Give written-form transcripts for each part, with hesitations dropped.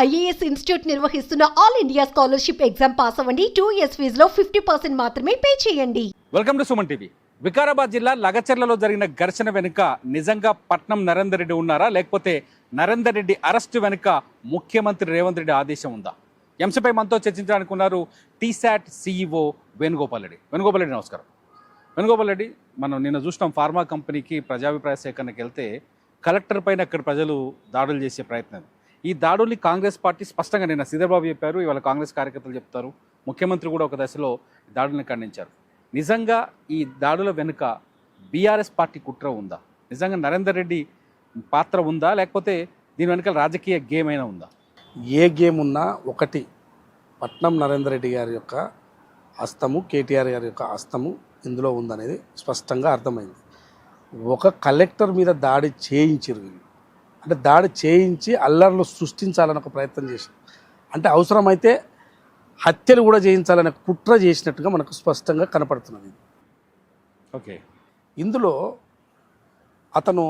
IAS institute నిర్వహిస్తున్న all India scholarship exam pass అవ్వండి. 2 years ఫీజులో 50% మాత్రమే పే చేయండి. Welcome to Suman TV. Vikarabad జిల్లా లగచర్లలో జరిగిన ఘర్షణ వెనుక నిజంగా పట్నం నరేందర్ రెడ్డి ఉన్నారా, లేకపోతే నరేందర్ రెడ్డి అరెస్టు వెనుక ముఖ్యమంత్రి రేవంత్ రెడ్డి ఆదేశం ఉందా? ఎంసీపై మనతో చర్చించడానికి ఉన్నారు టీశాట్ సీఈఓ వేణుగోపాల్ రెడ్డి. వేణుగోపాల్ రెడ్డి నమస్కారం. వేణుగోపాల్ రెడ్డి, మనం నిన్న చూసినాం ఫార్మా కంపెనీకి ప్రజాభిప్రాయ సేకరణకి వెళ్తే కలెక్టర్ పైన అక్కడ ప్రజలు దాడులు చేసే ప్రయత్నం. ఈ దాడుల్ని కాంగ్రెస్ పార్టీ స్పష్టంగా నిన్న శ్రీధర్బాబు చెప్పారు, ఇవాళ కాంగ్రెస్ కార్యకర్తలు చెప్తారు, ముఖ్యమంత్రి కూడా ఒక దశలో దాడుల్ని ఖండించారు. నిజంగా ఈ దాడుల వెనుక బీఆర్ఎస్ పార్టీ కుట్ర ఉందా? నిజంగా నరేందర్ రెడ్డి పాత్ర ఉందా, లేకపోతే దీని వెనుక రాజకీయ గేమ్ అయినా ఉందా? ఏ గేమ్ ఉన్నా ఒకటి, పట్నం నరేందర్ రెడ్డి గారి యొక్క హస్తము, కేటీఆర్ గారి యొక్క హస్తము ఇందులో ఉందనేది స్పష్టంగా అర్థమైంది. ఒక కలెక్టర్ మీద దాడి చేయించారు, అంటే దాడి చేయించి అల్లర్లు సృష్టించాలని ఒక ప్రయత్నం చేశారు. అంటే అవసరమైతే హత్యలు కూడా చేయించాలనే కుట్ర చేసినట్టుగా మనకు స్పష్టంగా కనపడుతున్నది. ఓకే, ఇందులో అతను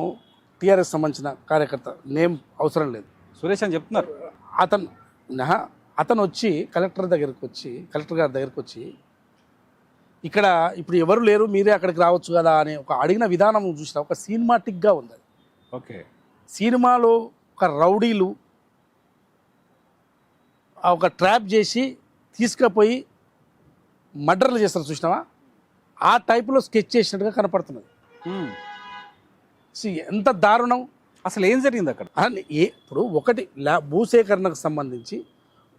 టీఆర్ఎస్ సంబంధించిన కార్యకర్త, నేమ్ అవసరం లేదు, సురేష్ అని చెప్తున్నారు. అతను వచ్చి కలెక్టర్ గారి దగ్గరికి వచ్చి ఇక్కడ ఇప్పుడు ఎవరు లేరు, మీరే అక్కడికి రావచ్చు కదా అని ఒక అడిగిన విధానం చూసిన ఒక సినిమాటిక్గా ఉంది. ఓకే, సినిమాలో ఒక రౌడీలు ఒక ట్రాప్ చేసి తీసుకుపోయి మర్డర్లు చేస్తారు చూసినావా, ఆ టైపులో స్కెచ్ చేసినట్టుగా కనపడుతున్నది. ఎంత దారుణం! అసలు ఏం జరిగింది అక్కడ? ఇప్పుడు ఒకటి భూసేకరణకు సంబంధించి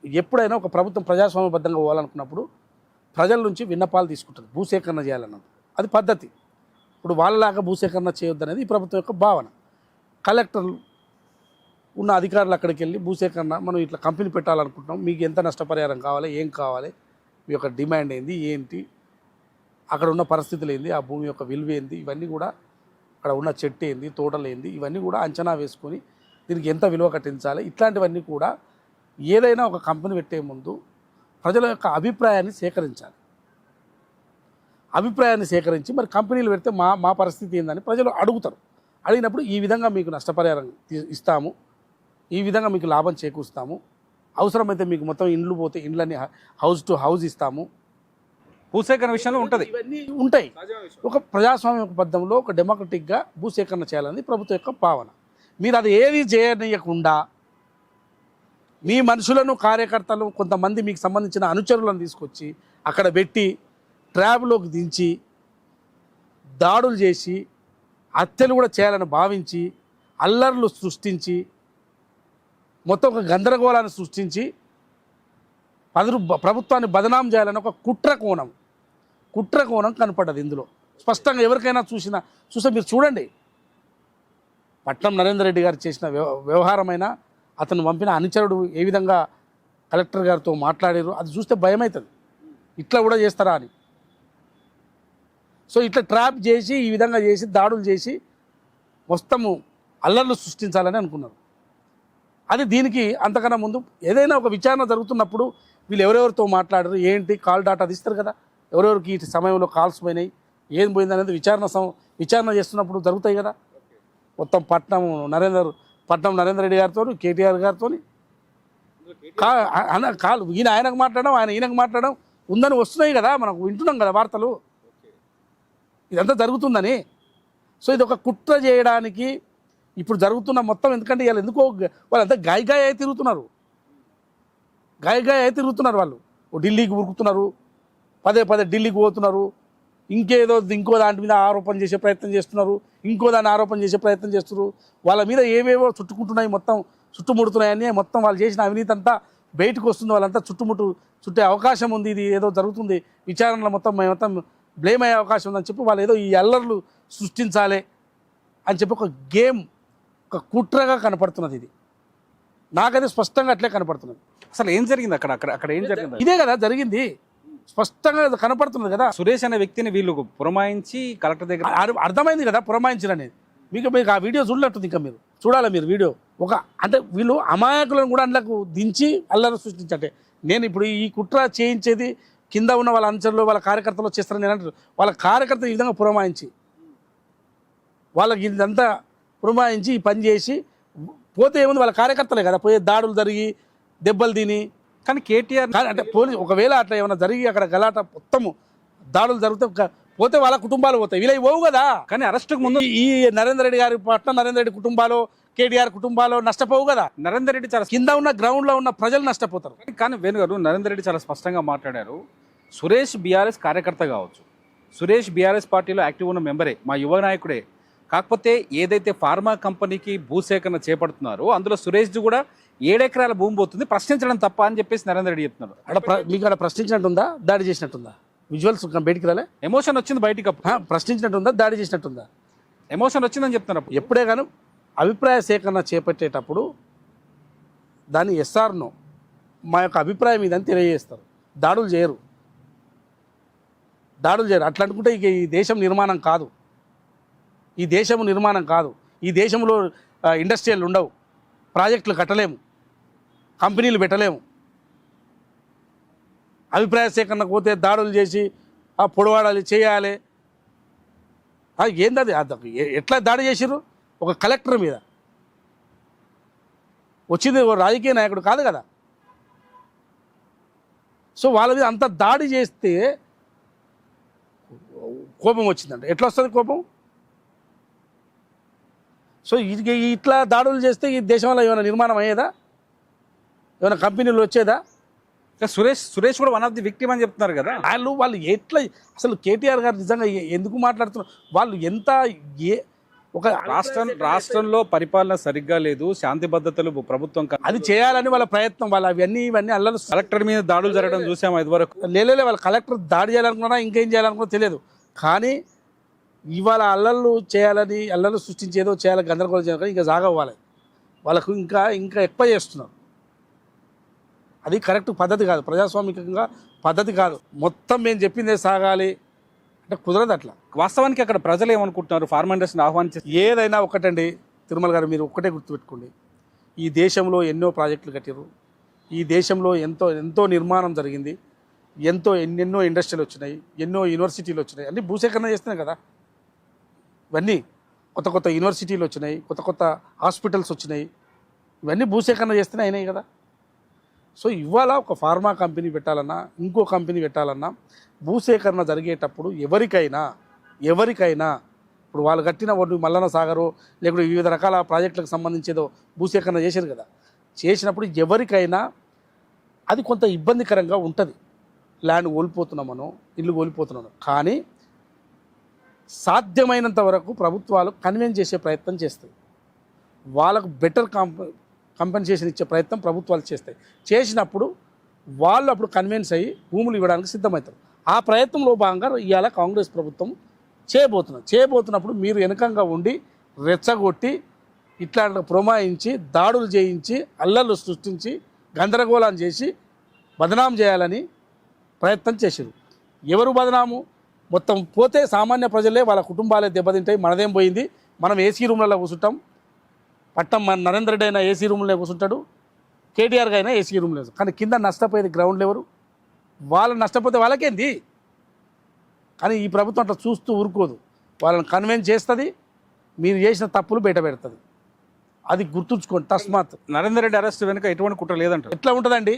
ఎప్పుడైనా ఒక ప్రభుత్వం ప్రజాస్వామ్యబద్ధంగా పోవాలనుకున్నప్పుడు ప్రజల నుంచి విన్నపాలు తీసుకుంటుంది, భూసేకరణ చేయాలన్నది అది పద్ధతి. ఇప్పుడు వాళ్ళలాగా భూసేకరణ చేయొద్దు అనేది ఈ ప్రభుత్వం యొక్క భావన. కలెక్టర్లు ఉన్న అధికారులు అక్కడికి వెళ్ళి భూసేకరణ, మనం ఇట్లా కంపెనీ పెట్టాలనుకుంటున్నాం, మీకు ఎంత నష్టపరిహారం కావాలి, ఏం కావాలి, మీ యొక్క డిమాండ్ ఏంది, ఏంటి, అక్కడ ఉన్న పరిస్థితులు ఏంది, ఆ భూమి యొక్క విలువ ఏంది, ఇవన్నీ కూడా అక్కడ ఉన్న చెట్టు ఏంది, తోటలు ఏంది, ఇవన్నీ కూడా అంచనా వేసుకొని దీనికి ఎంత విలువ కట్టించాలి, ఇట్లాంటివన్నీ కూడా ఏదైనా ఒక కంపెనీ పెట్టే ముందు ప్రజల యొక్క అభిప్రాయాన్ని సేకరించాలి. అభిప్రాయాన్ని సేకరించి మరి కంపెనీలు పెడితే మా పరిస్థితి ఏందని ప్రజలు అడుగుతారు. అడిగినప్పుడు ఈ విధంగా మీకు నష్టపరిహారం ఇస్తాము, ఈ విధంగా మీకు లాభం చేకూరుస్తాము, అవసరమైతే మీకు మొత్తం ఇండ్లు పోతే ఇండ్లన్నీ హౌస్ టు హౌస్ ఇస్తాము, భూసేకరణ విషయంలో ఉంటుంది, ఇవన్నీ ఉంటాయి. ఒక ప్రజాస్వామ్య బద్ధంలో ఒక డెమోక్రటిక్గా భూసేకరణ చేయాలని ప్రభుత్వం యొక్క భావన. మీరు అది ఏది చేయనీయకుండా మీ మనుషులను, కార్యకర్తలు, కొంతమంది మీకు సంబంధించిన అనుచరులను తీసుకొచ్చి అక్కడ పెట్టి ట్రాబ్లోకి దించి దాడులు చేసి హత్యలు కూడా చేయాలని భావించి అల్లర్లు సృష్టించి మొత్తం ఒక గందరగోళాన్ని సృష్టించి ప్రభుత్వాన్ని బదనాం చేయాలని ఒక కుట్ర కోణం కనపడ్డది ఇందులో స్పష్టంగా. ఎవరికైనా చూస్తే మీరు చూడండి, పట్నం నరేందర్ రెడ్డి గారు చేసిన వ్యవహారమైన, అతను పంపిన అనుచరుడు ఏ విధంగా కలెక్టర్ గారితో మాట్లాడారు, అది చూస్తే భయమవుతుంది, ఇట్లా కూడా చేస్తారా అని. సో ఇట్లా ట్రాప్ చేసి ఈ విధంగా చేసి దాడులు చేసి మొత్తము అల్లర్లు సృష్టించాలని అనుకున్నారు. అది దీనికి అంతకన్నా ముందు ఏదైనా ఒక విచారణ జరుగుతున్నప్పుడు వీళ్ళు ఎవరెవరితో మాట్లాడారు, ఏంటి, కాల్ డాటా తీస్తారు కదా, ఎవరెవరికి ఈ సమయంలో కాల్స్ పోయినాయి, ఏం పోయింది అనేది విచారణ చేస్తున్నప్పుడు జరుగుతాయి కదా. మొత్తం పట్నం నరేందర్ రెడ్డి గారితో, కేటీఆర్ గారితో కాలు ఆయనకు మాట్లాడడం, ఈయనకు మాట్లాడడం ఉందని వస్తున్నాయి కదా, మనకు వింటున్నాం కదా వార్తలు, ఇదంతా జరుగుతుందని. సో ఇది ఒక కుట్ర చేయడానికి ఇప్పుడు జరుగుతున్న మొత్తం. ఎందుకంటే వీళ్ళు ఎందుకో వాళ్ళంతా గాయ తిరుగుతున్నారు వాళ్ళు. ఢిల్లీకి ఉరుకుతున్నారు, పదే ఢిల్లీకి పోతున్నారు, ఇంకో దాని మీద ఆరోపణ చేసే ప్రయత్నం చేస్తున్నారు, ఇంకో దాన్ని ఆరోపణ చేసే ప్రయత్నం చేస్తున్నారు. వాళ్ళ మీద ఏవేవో చుట్టుకుంటున్నాయి, మొత్తం చుట్టుముడుతున్నాయని, మొత్తం వాళ్ళు చేసిన అవినీతి అంతా బయటకు వస్తుంది, వాళ్ళంతా చుట్టే అవకాశం ఉంది, ఇది ఏదో జరుగుతుంది, విచారణలో మొత్తం బ్లేమ్ అయ్యే అవకాశం ఉందని చెప్పి వాళ్ళు ఏదో ఈ అల్లర్లు సృష్టించాలి అని చెప్పి ఒక గేమ్, ఒక కుట్రగా కనపడుతున్నది. ఇది నాకైతే స్పష్టంగా అట్లే కనపడుతున్నది. అసలు ఏం జరిగింది అక్కడ ఏం జరిగింది? ఇదే కదా జరిగింది, స్పష్టంగా కనపడుతుంది కదా. సురేష్ అనే వ్యక్తిని వీళ్ళు పురమాయించి కలెక్టర్ దగ్గర అర్థమైంది కదా పురమాయించడం అనేది. మీకు ఆ వీడియో చూడలేట్టుంది, ఇంకా మీరు చూడాలి మీరు వీడియో. అంటే వీళ్ళు అమాయకులను కూడా అందులోకి దించి అల్లరి సృష్టించంటే, నేను ఇప్పుడు ఈ కుట్ర చేయించేది కింద ఉన్న వాళ్ళ అనుచరులు, వాళ్ళ కార్యకర్తలు చేస్తారని నేను అంటారు. వాళ్ళ కార్యకర్తలు ఈ విధంగా పురమాయించి, వాళ్ళకి ఇదంతా పురమాయించి ఈ పని చేసి పోతే ఏముంది, వాళ్ళ కార్యకర్తలే కదా పోయే, దాడులు జరిగి దెబ్బలు తిని. కానీ కేటీఆర్ కానీ అంటే పోలీసు ఒకవేళ అట్లా ఏమైనా జరిగి అక్కడ గలాట మొత్తము దాడులు జరిగితే పోతే వాళ్ళ కుటుంబాలు పోతాయి, వీళ్ళవి పోవు కదా. కానీ అరెస్టుకు ముందు ఈ నరేందర్ రెడ్డి గారి పట్ల నరేందర్ రెడ్డి కుటుంబాలు, కేటీఆర్ కుటుంబాలు నష్టపోవు కదా. నరేందర్ రెడ్డి చాలా కింద ఉన్న గ్రౌండ్ లో ఉన్న ప్రజలు నష్టపోతారు. కానీ వేణు గారు, నరేందర్ రెడ్డి చాలా స్పష్టంగా మాట్లాడారు. సురేష్ బీఆర్ఎస్ కార్యకర్త కావచ్చు, సురేష్ బీఆర్ఎస్ పార్టీలో యాక్టివ్ ఉన్న మెంబరే, మా యువ నాయకుడే. కాకపోతే ఏదైతే ఫార్మా కంపెనీకి భూసేకరణ చేపడుతున్నారో అందులో సురేష్ది కూడా 7 ఎకరాల భూమి పోతుంది, ప్రశ్నించడం తప్ప అని చెప్పేసి నరేందర్ రెడ్డి చెప్తున్నారు. మీకు అక్కడ ప్రశ్నించినట్టుందా, దాడి చేసినట్టుందా? విజువల్స్ బయటికి రాలే. ఎమోషన్ వచ్చింది బయటికి, ప్రశ్నించినట్టుందా, దాడి చేసినట్టుందా? ఎమోషన్ వచ్చిందని చెప్తున్నారు. ఎప్పుడే కానీ అభిప్రాయ సేకరణ చేపట్టేటప్పుడు దాన్ని ఎస్ఆర్నో మా యొక్క అభిప్రాయం ఇదని తెలియజేస్తారు. దాడులు చేయరు. అట్లా అనుకుంటే ఇక ఈ దేశం నిర్మాణం కాదు. ఈ దేశంలో ఇండస్ట్రియల్ ఉండవు, ప్రాజెక్టులు కట్టలేము, కంపెనీలు పెట్టలేము. అభిప్రాయ సేకరణకు పోతే దాడులు చేసి పొడవాడాలి, చేయాలి. ఏంది అది? ఎట్లా దాడి చేసిర్రు? ఒక కలెక్టర్ మీద వచ్చింది రాజకీయ నాయకుడు కాదు కదా. సో వాళ్ళ మీద అంత దాడి చేస్తే కోపం వచ్చిందంట. ఎట్లా వస్తుంది కోపం? సో ఇట్లా దాడులు చేస్తే ఈ దేశంలో ఏమైనా నిర్మాణం అయ్యేదా? ఏమైనా కంపెనీలు వచ్చేదా? సురేష్ కూడా వన్ ఆఫ్ ది విక్టిమ్ అని చెప్తున్నారు కదా. వాళ్ళు ఎట్లా అసలు కేటీఆర్ గారు నిజంగా ఎందుకు మాట్లాడుతున్నారు? వాళ్ళు ఎంత ఒక రాష్ట్రంలో పరిపాలన సరిగ్గా లేదు, శాంతి భద్రతలు ప్రభుత్వం అది చేయాలని వాళ్ళ ప్రయత్నం. వాళ్ళు ఇవన్నీ అల్లలు. కలెక్టర్ మీద దాడులు జరగడం చూసాము ఇదివరకు. లేలే వాళ్ళ కలెక్టర్ దాడి చేయాలనుకున్నా ఇంకేం చేయాలనుకున్నా తెలియదు. కానీ ఇవాళ అల్లలు సృష్టించేదో చేయాలి, గందరగోళం చేయాలి, ఇంకా జాగవ్వాలి. వాళ్ళకు ఇంకా ఎక్కువ చేస్తున్నారు. అది కరెక్ట్ పద్ధతి కాదు, ప్రజాస్వామికంగా పద్ధతి కాదు. మొత్తం మేము చెప్పిందే సాగాలి అంటే కుదరదు అట్లా. వాస్తవానికి అక్కడ ప్రజలు ఏమనుకుంటున్నారు? ఫార్మా ఇండస్ట్రీని ఆహ్వానించారు. ఏదైనా ఒకటండి తిరుమల గారు, మీరు ఒక్కటే గుర్తుపెట్టుకోండి. ఈ దేశంలో ఎన్నో ప్రాజెక్టులు కట్టారు, ఈ దేశంలో ఎంతో నిర్మాణం జరిగింది, ఎన్నెన్నో ఇండస్ట్రీలు వచ్చినాయి, ఎన్నో యూనివర్సిటీలు వచ్చినాయి. అన్నీ భూసేకరణ చేస్తున్నాయి కదా. ఇవన్నీ కొత్త యూనివర్సిటీలు వచ్చినాయి, కొత్త హాస్పిటల్స్ వచ్చినాయి, ఇవన్నీ భూసేకరణ చేస్తూనే అయినాయి కదా. సో ఇవాళ ఒక ఫార్మా కంపెనీ పెట్టాలన్నా, ఇంకో కంపెనీ పెట్టాలన్నా భూసేకరణ జరిగేటప్పుడు ఎవరికైనా ఇప్పుడు వాళ్ళు కట్టిన ఒడ్డు మల్లన్న సాగరు లేకపోతే వివిధ రకాల ప్రాజెక్టులకు సంబంధించేదో భూసేకరణ చేశారు కదా. చేసినప్పుడు ఎవరికైనా అది కొంత ఇబ్బందికరంగా ఉంటుంది. ల్యాండ్ కోల్పోతున్నామనో, ఇల్లు కోల్పోతున్నాను. కానీ సాధ్యమైనంత వరకు ప్రభుత్వాలు కన్విన్స్ చేసే ప్రయత్నం చేస్తాయి. వాళ్ళకు బెటర్ కంపెన్సేషన్ ఇచ్చే ప్రయత్నం ప్రభుత్వాలు చేస్తాయి. చేసినప్పుడు వాళ్ళు అప్పుడు కన్విన్స్ అయ్యి భూములు ఇవ్వడానికి సిద్ధమవుతారు. ఆ ప్రయత్నంలో భాగంగా ఇవాళ కాంగ్రెస్ ప్రభుత్వం చేయబోతున్నప్పుడు మీరు వెనకంగా ఉండి రెచ్చగొట్టి ఇట్లా పురమాయించి దాడులు చేయించి అల్లర్లు సృష్టించి గందరగోళం చేసి బదనాం చేయాలని ప్రయత్నం చేశారు. ఎవరు బదనాము? మొత్తం పోతే సామాన్య ప్రజలే, వాళ్ళ కుటుంబాలే దెబ్బతింటాయి. మనదేం పోయింది? మనం ఏసీ రూమ్లలో కూర్చుంటాం. మన నరేందర్ రెడ్డి అయినా ఏసీ రూమ్లో కూర్చుంటాడు, కేటీఆర్గా అయినా ఏసీ రూమ్లో. కానీ కింద నష్టపోయేది గ్రౌండ్లో ఎవరు? వాళ్ళు నష్టపోతే వాళ్ళకేంది? కానీ ఈ ప్రభుత్వం అట్లా చూస్తూ ఊరుకోదు, వాళ్ళని కన్విన్స్ చేస్తుంది, మీరు చేసిన తప్పులు బయట పెడుతుంది. అది గుర్తుంచుకోండి తస్మాత్. నరేందర్ రెడ్డి అరెస్ట్ వెనుక ఎటువంటి కుట్ర లేదంటారు. ఎట్లా ఉంటుందండి?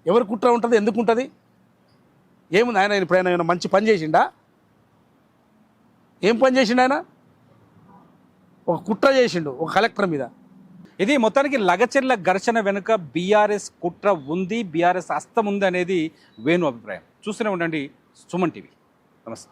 ఎవరు కుట్ర ఉంటుంది? ఎందుకు ఉంటుంది? ఏముంది? ఆయన ఇప్పుడు ఆయన మంచి పని చేసిండా? ఏం పని చేసిండు ఆయన? ఒక కుట్ర చేసిండు ఒక కలెక్టర్ మీద. ఇది మొత్తానికి లగచెర్ల ఘర్షణ వెనుక బీఆర్ఎస్ కుట్ర ఉంది, బీఆర్ఎస్ హస్తం ఉంది అనేది వేణు అభిప్రాయం. చూస్తూనే ఉండండి సుమన్ టీవీ. నమస్తే.